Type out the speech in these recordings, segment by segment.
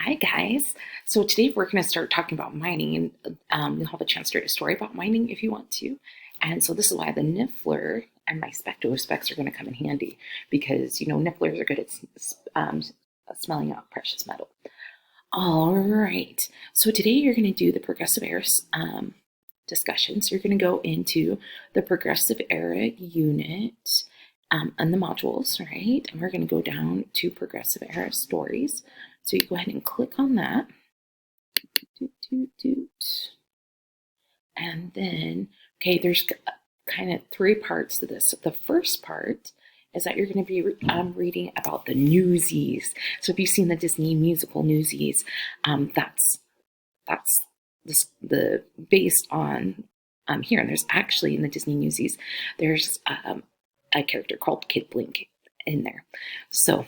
Hi guys. So today we're going to start talking about mining, and you'll have a chance to write a story about mining if you want to. And so this is why the Niffler and my Specto specs are going to come in handy because Nifflers are good at smelling out precious metal. All right. So today you're going to do the progressive era discussion. So you're going to go into the progressive era unit and the modules, right? And we're going to go down to progressive era stories. So you go ahead and click on that. And then, okay, there's kind of three parts to this. So the first part is that you're going to be reading about the Newsies. So if you've seen the Disney musical Newsies, that's the based on here. And there's actually in the Disney Newsies, there's a character called Kid Blink in there. So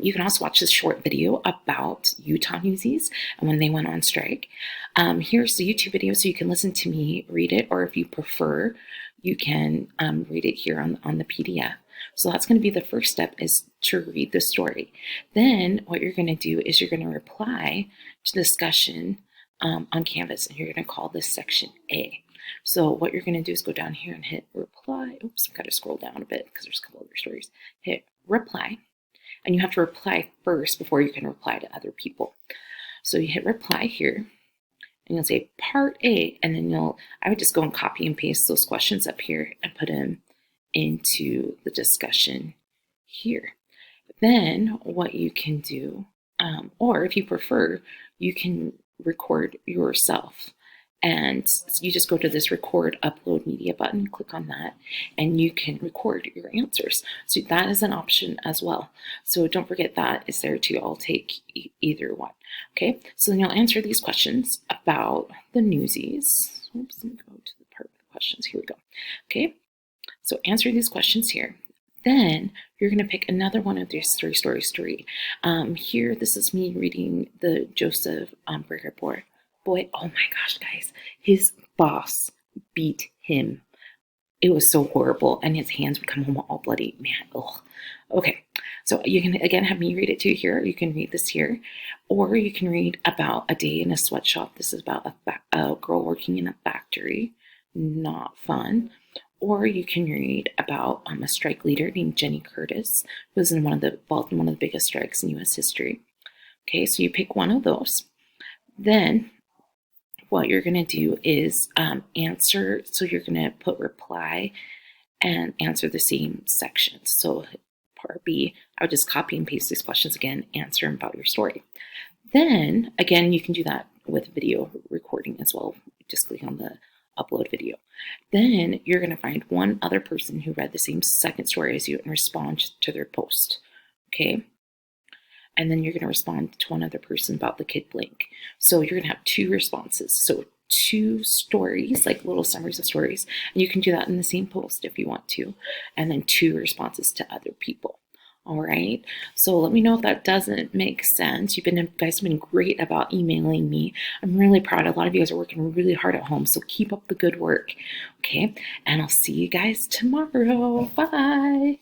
you can also watch this short video about Utah Newsies and when they went on strike. Here's the YouTube video so you can listen to me read it, or if you prefer, you can read it here on the PDF. So that's going to be the first step, is to read the story. Then what you're going to do is you're going to reply to the discussion on Canvas, and you're going to call this section A. So what you're going to do is go down here and hit reply. Oops, I've got to scroll down a bit because there's a couple other stories. Hit reply. And you have to reply first before you can reply to other people. So you hit reply here, and you'll say part A, and then I would just go and copy and paste those questions up here and put them into the discussion here. Then what you can do, or if you prefer, you can record yourself. And you just go to this record upload media button, click on that, and you can record your answers. So that is an option as well. So don't forget that is there too. I'll take either one. Okay, so then you'll answer these questions about the Newsies. Oops, let me go to the part of the questions. Here we go. Okay, so answer these questions here. Then you're going to pick another one of these three stories to read. Here, this is me reading the Joseph Breaker Boy, oh my gosh, guys, his boss beat him. It was so horrible, and his hands would come home all bloody. Man, ugh. Okay, so you can, again, have me read it too here. You can read this here, or you can read about a day in a sweatshop. This is about a girl working in a factory. Not fun. Or you can read about a strike leader named Jenny Curtis, who was involved in one of the biggest strikes in U.S. history. Okay, so you pick one of those. Then what you're going to do is answer. So you're going to put reply and answer the same sections. So part B, I would just copy and paste these questions again, answer them about your story. Then again, you can do that with video recording as well. Just click on the upload video. Then you're going to find one other person who read the same second story as you and respond to their post. Okay. And then you're going to respond to one other person about the Kid Blink. So you're going to have two responses. So two stories, like little summaries of stories. And you can do that in the same post if you want to. And then two responses to other people. All right. So let me know if that doesn't make sense. You guys have been great about emailing me. I'm really proud. A lot of you guys are working really hard at home. So keep up the good work. Okay. And I'll see you guys tomorrow. Bye.